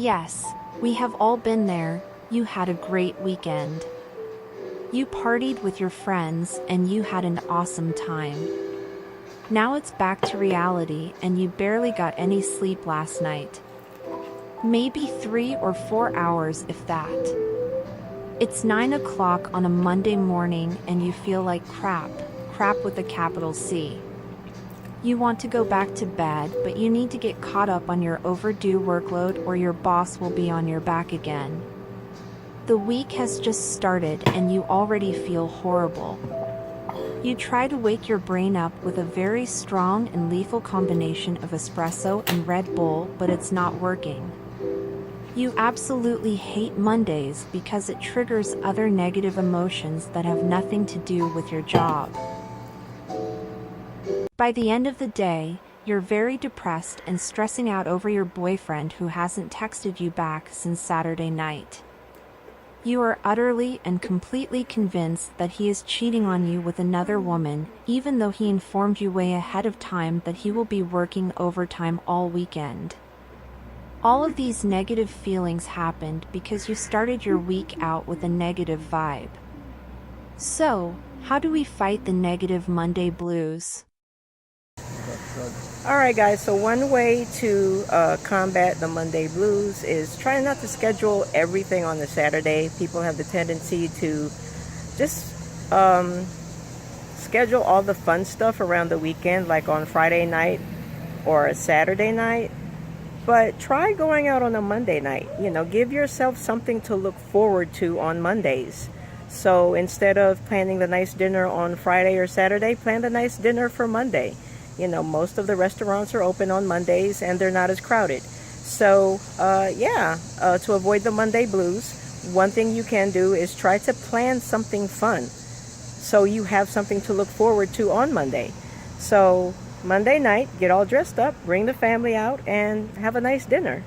Yes, we have all been there. You had a great weekend. You partied with your friends and you had an awesome time. Now it's back to reality and you barely got any sleep last night. Maybe 3 or 4 hours, if that. It's 9 o'clock on a Monday morning and you feel like crap, crap with a capital C. You want to go back to bed, but you need to get caught up on your overdue workload or your boss will be on your back again. The week has just started and you already feel horrible. You try to wake your brain up with a very strong and lethal combination of espresso and Red Bull, but it's not working. You absolutely hate Mondays because it triggers other negative emotions that have nothing to do with your job. By the end of the day, you're very depressed and stressing out over your boyfriend who hasn't texted you back since Saturday night. You are utterly and completely convinced that he is cheating on you with another woman, even though he informed you way ahead of time that he will be working overtime all weekend. All of these negative feelings happened because you started your week out with a negative vibe. So, how do we fight the negative Monday blues? All right, guys. So one way to combat the Monday blues is try not to schedule everything on the Saturday. People have the tendency to just schedule all the fun stuff around the weekend, like on Friday night or a Saturday night. But try going out on a Monday night. Give yourself something to look forward to on Mondays. So instead of planning the nice dinner on Friday or Saturday, plan the nice dinner for Monday. Most of the restaurants are open on Mondays and they're not as crowded. So, to avoid the Monday blues, one thing you can do is try to plan something fun so you have something to look forward to on Monday. So, Monday night, get all dressed up, bring the family out, and have a nice dinner.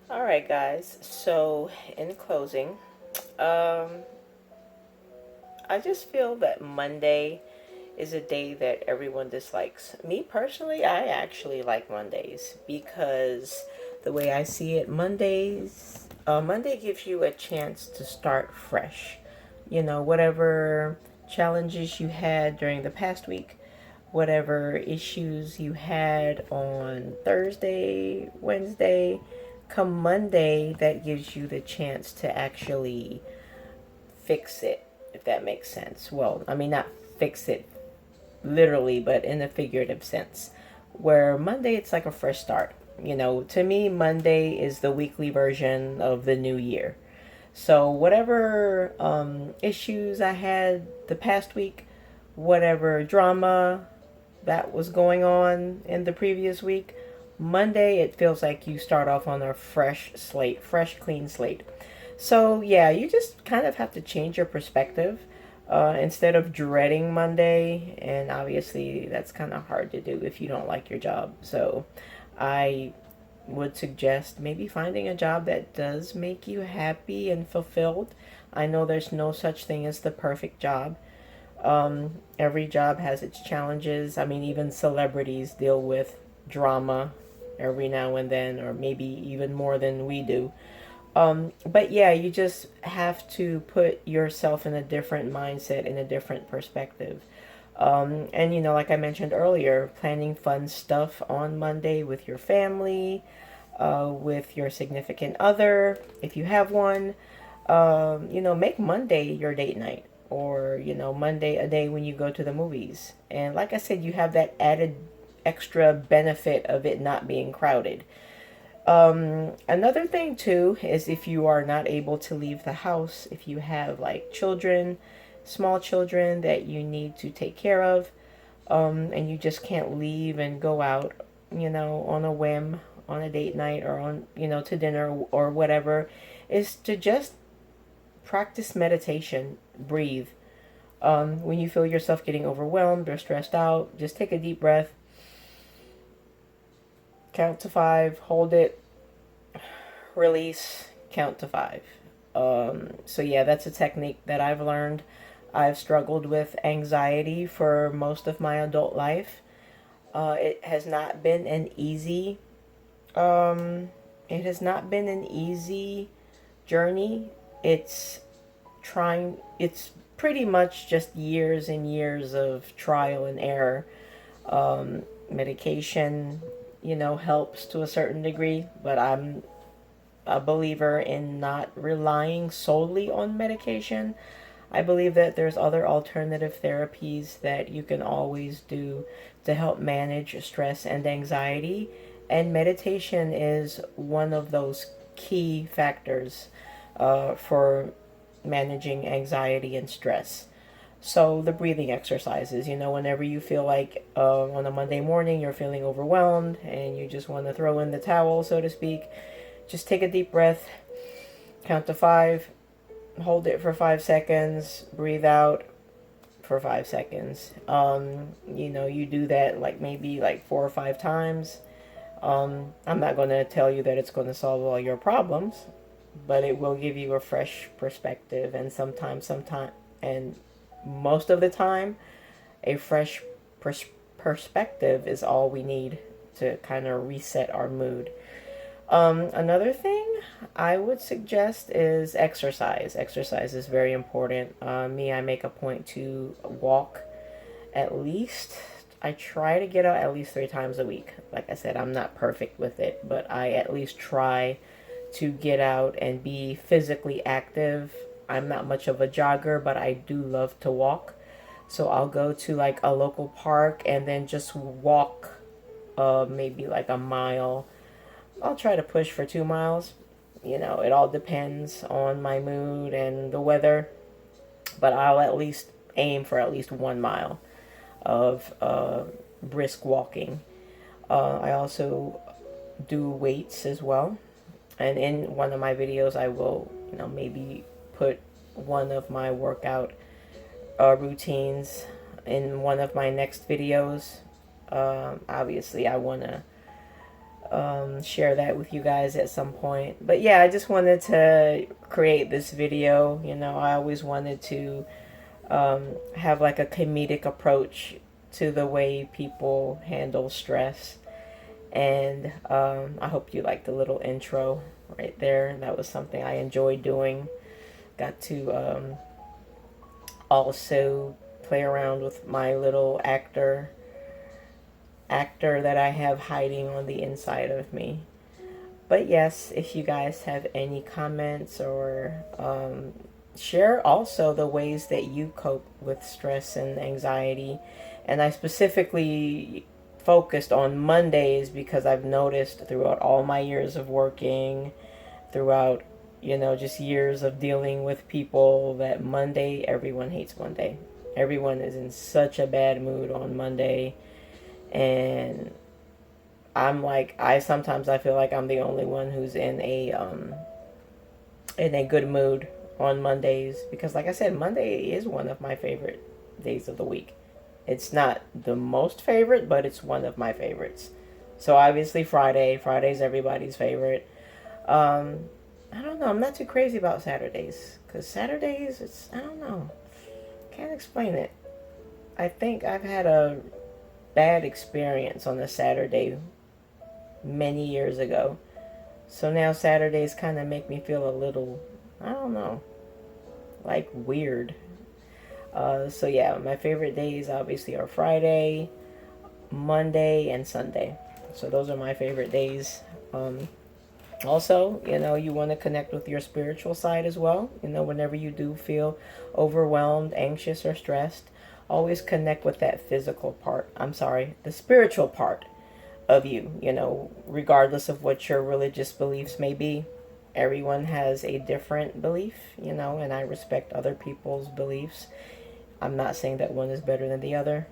All right, guys. So, in closing, um, I just feel that Monday is a day that everyone dislikes. Me personally, I actually like Mondays because the way I see it, Monday gives you a chance to start fresh. Whatever challenges you had during the past week, whatever issues you had on Thursday, Wednesday, come Monday, that gives you the chance to actually fix it, if that makes sense. Well, I mean, not fix it literally, but in a figurative sense. Where Monday, it's like a fresh start. To me, Monday is the weekly version of the new year. So, whatever issues I had the past week, whatever drama that was going on in the previous week, Monday, it feels like you start off on a fresh slate, fresh, clean slate. So, yeah, you just kind of have to change your perspective instead of dreading Monday. And obviously, that's kind of hard to do if you don't like your job. So, I would suggest maybe finding a job that does make you happy and fulfilled. I know there's no such thing as the perfect job. Every job has its challenges. I mean, even celebrities deal with drama every now and then, or maybe even more than we do. But yeah, you just have to put yourself in a different mindset, in a different perspective. And like I mentioned earlier, planning fun stuff on Monday with your family, with your significant other, if you have one. Make Monday your date night, or Monday a day when you go to the movies. And like I said, you have that added extra benefit of it not being crowded. Another thing too is if you are not able to leave the house, if you have like children, small children that you need to take care of, and you just can't leave and go out, on a whim, on a date night or on, to dinner or whatever, is to just practice meditation, breathe. When you feel yourself getting overwhelmed or stressed out, just take a deep breath, count to 5, hold it, release, count to 5. So yeah, that's a technique that I've learned. I've struggled with anxiety for most of my adult life. It has not been an easy it has not been an easy journey. It's pretty much just years and years of trial and error. Medication, helps to a certain degree, but I'm a believer in not relying solely on medication. I believe that there's other alternative therapies that you can always do to help manage stress and anxiety. And meditation is one of those key factors for managing anxiety and stress. So the breathing exercises, whenever you feel like on a Monday morning you're feeling overwhelmed and you just want to throw in the towel, so to speak, just take a deep breath, count to 5, hold it for 5 seconds, breathe out for 5 seconds. You do that like maybe like 4 or 5 times. I'm not going to tell you that it's going to solve all your problems, but it will give you a fresh perspective, and and most of the time, a fresh perspective is all we need to kind of reset our mood. Another thing I would suggest is exercise. Exercise is very important. I make a point to walk at least. I try to get out at least 3 times a week. Like I said, I'm not perfect with it, but I at least try to get out and be physically active. I'm not much of a jogger, but I do love to walk. So I'll go to like a local park and then just walk maybe like a mile. I'll try to push for 2 miles. It all depends on my mood and the weather, but I'll at least aim for at least 1 mile of brisk walking. I also do weights as well. And in one of my videos, I will, maybe put one of my workout routines in one of my next videos. Obviously, I want to share that with you guys at some point. But yeah, I just wanted to create this video. I always wanted to have like a comedic approach to the way people handle stress. And I hope you liked the little intro right there. That was something I enjoyed doing. Got to also play around with my little actor that I have hiding on the inside of me. But yes, if you guys have any comments or share also the ways that you cope with stress and anxiety. And I specifically focused on Mondays because I've noticed throughout all my years of working, throughout, just years of dealing with people, that everyone hates Monday. Everyone is in such a bad mood on Monday. And I'm like, sometimes I feel like I'm the only one who's in a good mood on Mondays, because like I said, Monday is one of my favorite days of the week. It's not the most favorite, but it's one of my favorites. So obviously Friday's everybody's favorite. I don't know, I'm not too crazy about Saturdays, because Saturdays, I don't know, can't explain it. I think I've had a bad experience on a Saturday many years ago. So now Saturdays kind of make me feel a little, I don't know, like weird. So yeah, my favorite days obviously are Friday, Monday, and Sunday. So those are my favorite days. Also, you want to connect with your spiritual side as well. Whenever you do feel overwhelmed, anxious, or stressed, always connect with that the spiritual part of you, regardless of what your religious beliefs may be. Everyone has a different belief, and I respect other people's beliefs. I'm not saying that one is better than the other.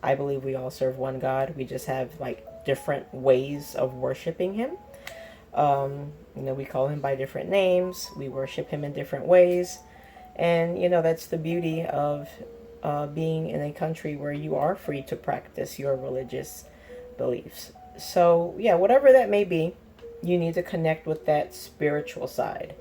I believe we all serve one God. We just have like different ways of worshiping him. We call him by different names. We worship him in different ways. And, that's the beauty of being in a country where you are free to practice your religious beliefs. So, yeah, whatever that may be, you need to connect with that spiritual side.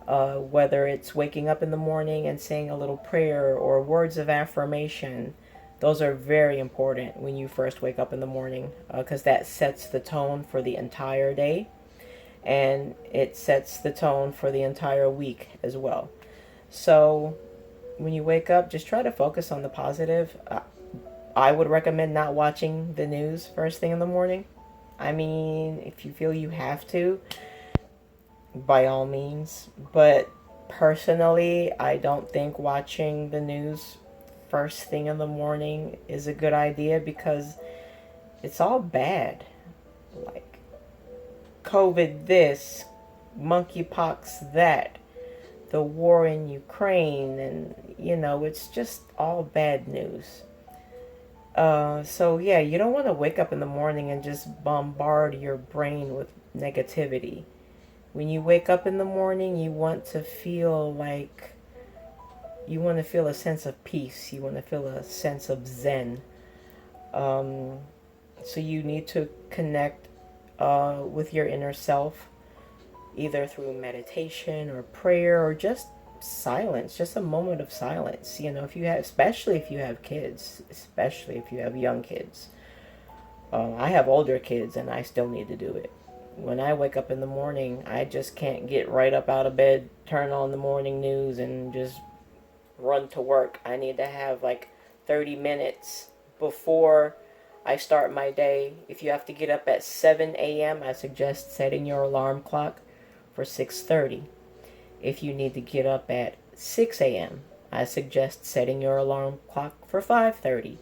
Whether it's waking up in the morning and saying a little prayer or words of affirmation, those are very important when you first wake up in the morning, because that sets the tone for the entire day, and it sets the tone for the entire week as well. So when you wake up, just try to focus on the positive. I would recommend not watching the news first thing in the morning. I mean, if you feel you have to, by all means. But personally, I don't think watching the news first thing in the morning is a good idea, because it's all bad. Like COVID this, monkeypox that, the war in Ukraine, and it's just all bad news. So yeah, you don't want to wake up in the morning and just bombard your brain with negativity. When you wake up in the morning, you want to feel a sense of peace. You want to feel a sense of zen. So you need to connect with your inner self, either through meditation or prayer or just silence, just a moment of silence. If you have, especially if you have kids, especially if you have young kids. I have older kids and I still need to do it. When I wake up in the morning, I just can't get right up out of bed, turn on the morning news, and just run to work. I need to have like 30 minutes before I start my day. If you have to get up at 7 a.m., I suggest setting your alarm clock for 6:30. If you need to get up at 6 a.m., I suggest setting your alarm clock for 5:30.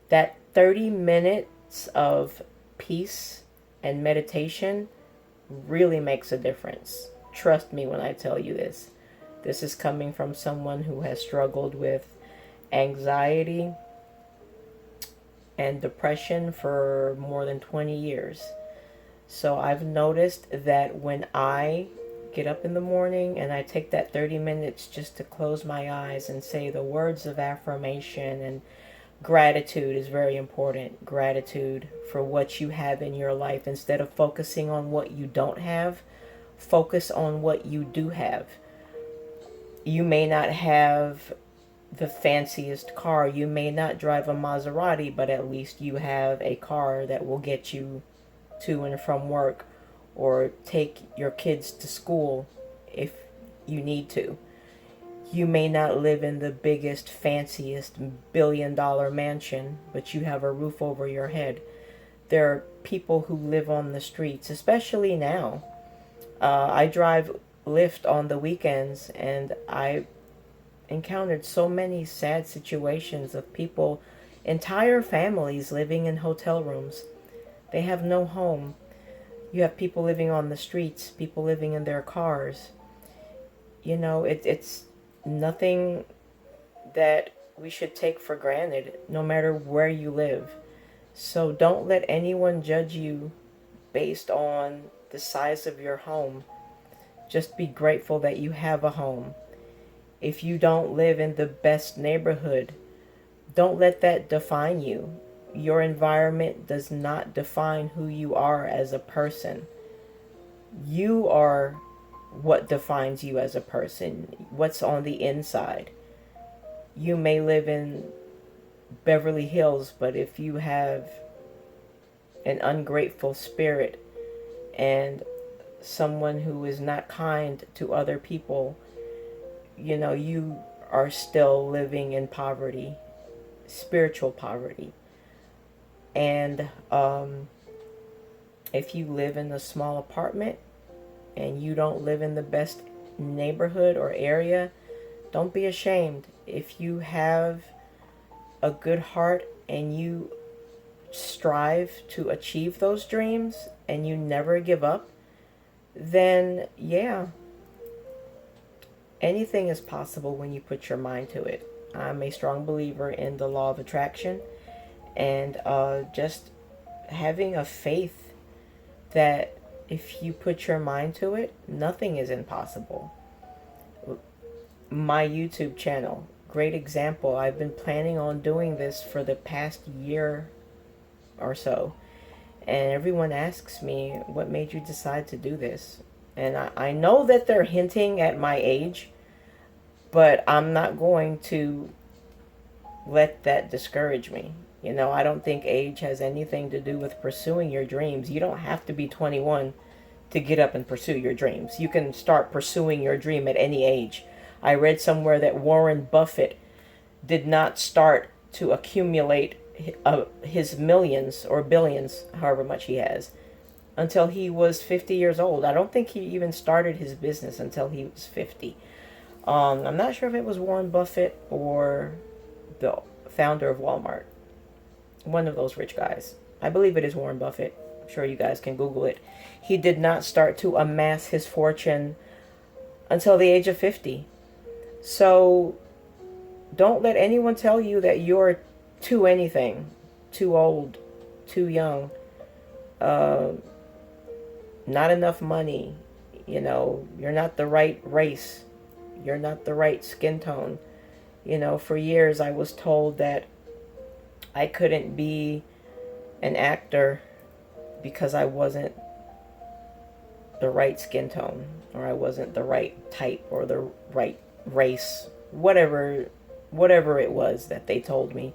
That 30 minutes of peace and meditation really makes a difference. Trust me when I tell you this. This is coming from someone who has struggled with anxiety and depression for more than 20 years. So I've noticed that when I get up in the morning and I take that 30 minutes just to close my eyes and say the words of affirmation, and gratitude is very important. Gratitude for what you have in your life. Instead of focusing on what you don't have, focus on what you do have. You may not have the fanciest car. You may not drive a Maserati, but at least you have a car that will get you to and from work, or take your kids to school if you need to. You may not live in the biggest, fanciest billion-dollar mansion, but you have a roof over your head. There are people who live on the streets, especially now. I drive Lyft on the weekends, and I encountered so many sad situations of people, entire families living in hotel rooms. They have no home. You have people living on the streets, people living in their cars. It's nothing that we should take for granted, no matter where you live. So don't let anyone judge you based on the size of your home. Just be grateful that you have a home. If you don't live in the best neighborhood, don't let that define you. Your environment does not define who you are as a person. You are what defines you as a person, what's on the inside. You may live in Beverly Hills, but if you have an ungrateful spirit and someone who is not kind to other people, you are still living in poverty, spiritual poverty. And if you live in a small apartment and you don't live in the best neighborhood or area, don't be ashamed. If you have a good heart and you strive to achieve those dreams and you never give up, then yeah, anything is possible when you put your mind to it. I'm a strong believer in the law of attraction, and just having a faith that if you put your mind to it, nothing is impossible. My YouTube channel, great example. I've been planning on doing this for the past year or so. And everyone asks me, what made you decide to do this? And I know that they're hinting at my age, but I'm not going to let that discourage me. You know, I don't think age has anything to do with pursuing your dreams. You don't have to be 21 to get up and pursue your dreams. You can start pursuing your dream at any age. I read somewhere that Warren Buffett did not start to accumulate his millions or billions, however much he has, until he was 50 years old. I don't think he even started his business until he was 50. I'm not sure if it was Warren Buffett or the founder of Walmart. One of those rich guys. I believe it is Warren Buffett. I'm sure you guys can Google it. He did not start to amass his fortune until the age of 50. So don't let anyone tell you that you're too anything, too old, too young, not enough money, you know, you're not the right race, you're not the right skin tone. You know, for years I was told that I couldn't be an actor because I wasn't the right skin tone, or I wasn't the right type, or the right race, whatever it was that they told me.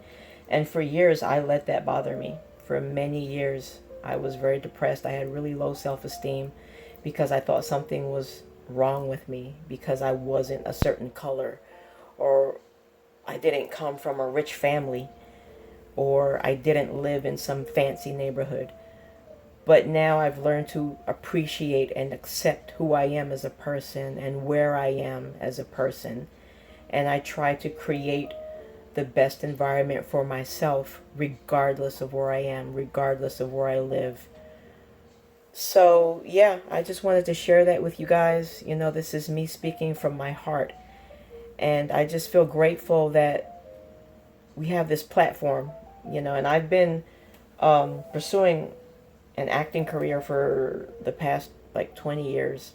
And for years I let that bother me. For many years I was very depressed. I had really low self-esteem because I thought something was wrong with me because I wasn't a certain color, or I didn't come from a rich family, or I didn't live in some fancy neighborhood. But now I've learned to appreciate and accept who I am as a person and where I am as a person. And I try to create the best environment for myself, regardless of where I am, regardless of where I live. So, yeah, I just wanted to share that with you guys. You know, this is me speaking from my heart. And I just feel grateful that we have this platform, you know, and I've been pursuing an acting career for the past like 20 years,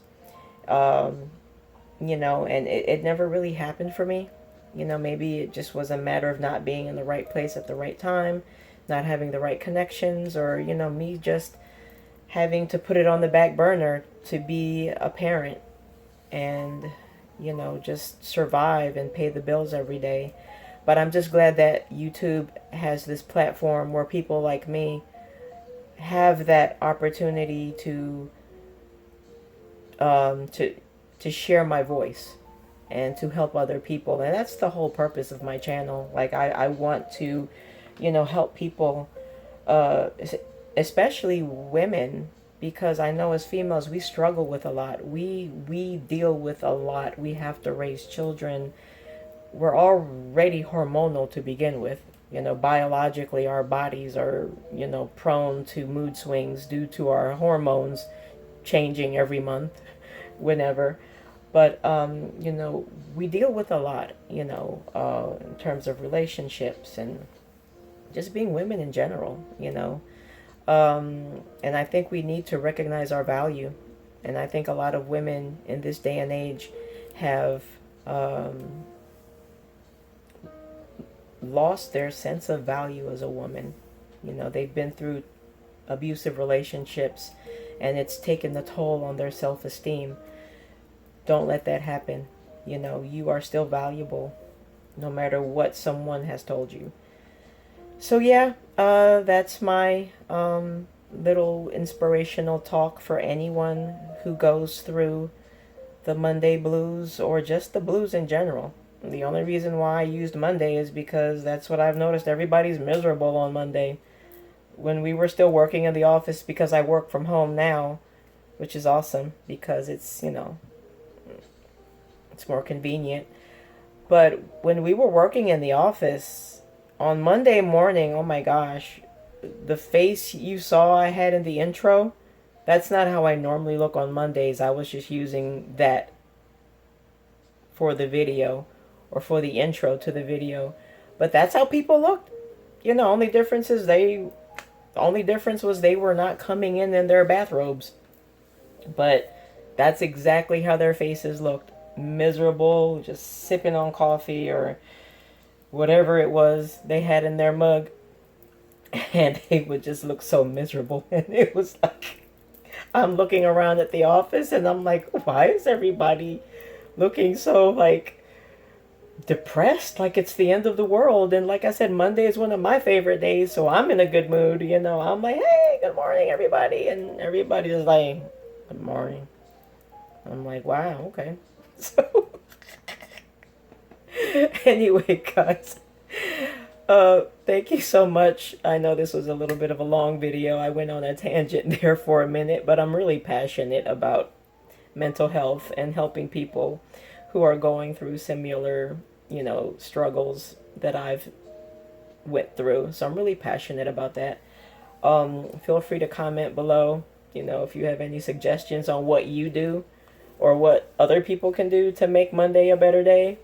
you know, and it never really happened for me. You know, maybe it just was a matter of not being in the right place at the right time, not having the right connections, or, you know, me just having to put it on the back burner to be a parent and, you know, just survive and pay the bills every day. But I'm just glad that YouTube has this platform where people like me have that opportunity to share my voice and to help other people. And that's the whole purpose of my channel. Like, I want to, you know, help people, especially women, because I know as females we struggle with a lot. We deal with a lot. We have to raise children. We're already hormonal to begin with. You know, biologically our bodies are, you know, prone to mood swings due to our hormones changing every month, whenever. But you know, we deal with a lot, you know, in terms of relationships and just being women in general, you know. And I think we need to recognize our value. And I think a lot of women in this day and age have lost their sense of value as a woman. You know, they've been through abusive relationships and it's taken the toll on their self-esteem. Don't let that happen. You know, you are still valuable no matter what someone has told you. So yeah, that's my little inspirational talk for anyone who goes through the Monday blues or just the blues in general. The only reason why I used Monday is because that's what I've noticed. Everybody's miserable on Monday. When we were still working in the office, because I work from home now, which is awesome because it's, you know, it's more convenient. But when we were working in the office on Monday morning, oh my gosh, the face you saw I had in the intro, that's not how I normally look on Mondays. I was just using that for the video or for the intro to the video. But that's how people looked. You know, only difference is they The only difference was they were not coming in their bathrobes. But that's exactly how their faces looked. Miserable, just sipping on coffee or whatever it was they had in their mug. And they would just look so miserable. And it was like, I'm looking around at the office and I'm like, why is everybody looking so like depressed? Like it's the end of the world. And like I said, Monday is one of my favorite days. So I'm in a good mood. You know, I'm like, hey, good morning, everybody. And everybody is like, good morning. I'm like, wow, okay. So, anyway, guys, thank you so much. I know this was a little bit of a long video. I went on a tangent there for a minute, but I'm really passionate about mental health and helping people who are going through similar, you know, struggles that I've went through. So I'm really passionate about that. Feel free to comment below, you know, if you have any suggestions on what you do or what other people can do to make Monday a better day.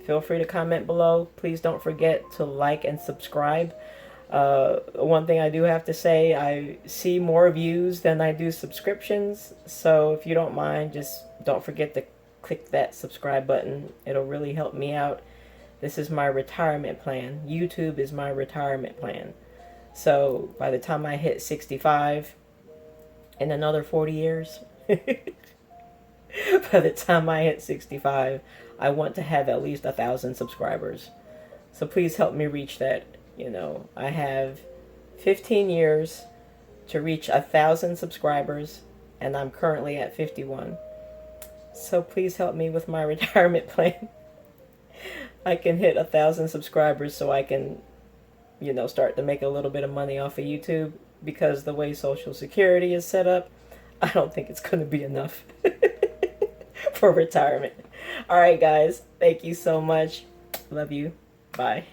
Feel free to comment below. Please don't forget to like and subscribe. One thing I do have to say, I see more views than I do subscriptions. So if you don't mind, just don't forget to click that subscribe button. It'll really help me out. This is my retirement plan. YouTube is my retirement plan. So by the time I hit 65 in another 40 years, by the time I hit 65, I want to have at least 1,000 subscribers. So please help me reach that. You know, I have 15 years to reach 1,000 subscribers, and I'm currently at 51. So please help me with my retirement plan. I can hit 1,000 subscribers so I can, you know, start to make a little bit of money off of YouTube, because the way Social Security is set up, I don't think it's going to be enough for retirement. All right, guys. Thank you so much. Love you. Bye.